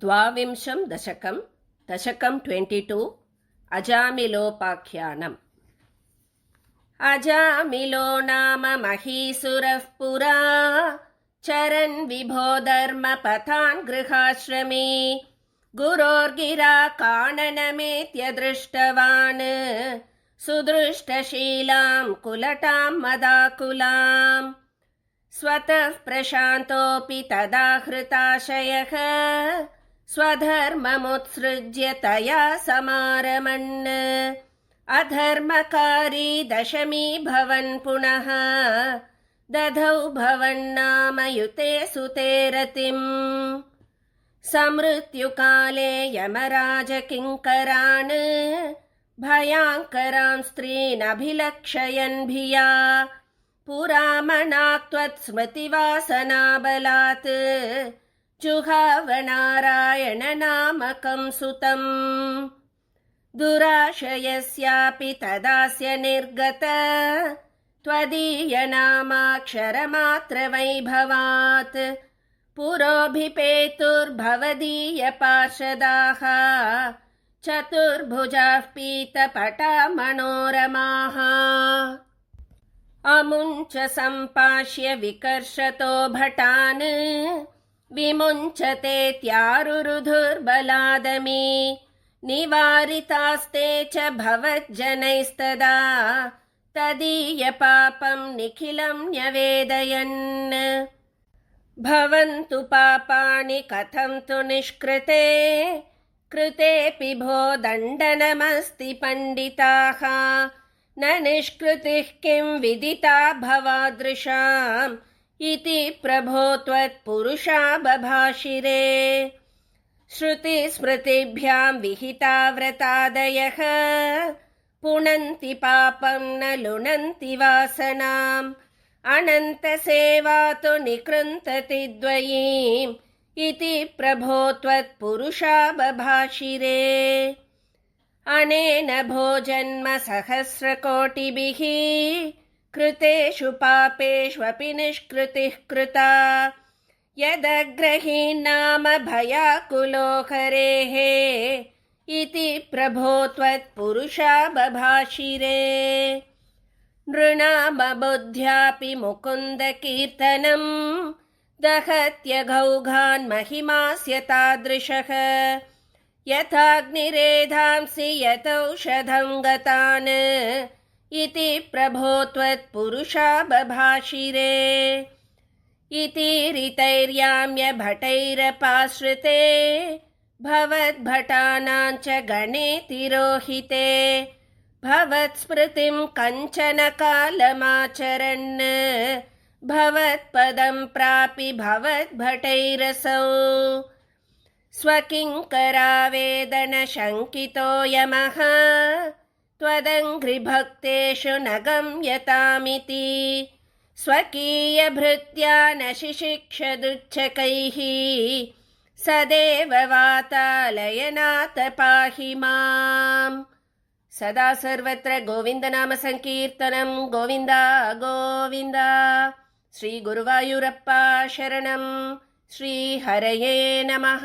द्वाविंशं दशकं 22 अजामिलोपाख्यानम्। अजामिलो नाम महीसुरः पुरा चरन् विभो धर्मपथान् गृहाश्रमे गुरोर्गिरा काननमेत्य दृष्टवान् सुदृष्टशीलां कुलटां मदाकुलाम् स्वतः प्रशान्तोऽपि तदा हृताशयः स्वधर्ममुत्सृज्य तया समारमन् अधर्मकारी दशमी भवन् पुनः दधौ भवन्नामयुते सुते रतिम् समृत्युकाले यमराजकिङ्करान् भयाङ्करां स्त्रीनभिलक्षयन् भिया पुरामनाक्त्वत्स्मृतिवासनाबलात् जुहावनारायणनामकं सुतम् दुराशयस्यापि तदास्य निर्गत त्वदीयनामाक्षरमात्रवैभवात् पुरोऽभिपेतुर्भवदीयपार्षदाः चतुर्भुजाः पीतपटा मनोरमाः अमुञ्च सम्पाश्य विकर्षतो भटान् विमुञ्चतेत्यारुरुधुर्बलादमी निवारितास्ते च भवज्जनैस्तदा तदीयपापं निखिलं न्यवेदयन् भवन्तु पापानि कथं तु निष्कृते कृतेऽपि भो दण्डनमस्ति पण्डिताः न निष्कृतिः किं विदिता भवादृशाम् इति प्रभो त्वत्पुरुषा बभाषिरे श्रुतिस्मृतिभ्यां विहिता व्रतादयः पुनन्ति पापं न लुनन्ति वासनाम् अनन्तसेवा तु निकृन्तति द्वयीम् इति प्रभो त्वत्पुरुषा बभाषिरे अनेन भोजन्म सहस्रकोटिभिः कृतेषु पापेष्वपि निष्कृतिः कृता यदग्रहीन्नाम भयाकुलो हरेः इति प्रभो त्वत्पुरुषा बभाषिरे नृणामबुद्ध्यापि मुकुन्दकीर्तनम् दहत्यघौघान् महिमास्य तादृशः यथाग्निरेधांसि यतौषधं गतान् इति प्रभो त्वत्पुरुषा बभाषिरे इति ऋतैर्याम्य भटैरपाश्रिते भवद्भटानां च गणे तिरोहिते भवत्स्मृतिं कञ्चन कालमाचरन् भवत्पदं प्रापि भवद्भटैरसौ स्वकिङ्करावेदनशङ्कितो यमः त्वदङ्घ्रिभक्तेषु न गम्यतामिति स्वकीयभृत्या न शिशिक्षदुच्चकैः सदेव वातालयनाथ पाहि माम्। सदा सर्वत्र गोविन्दनाम संकीर्तनं गोविन्द गोविन्द। श्री गुरुवायूरप्पा शरणं। श्री हरये नमः।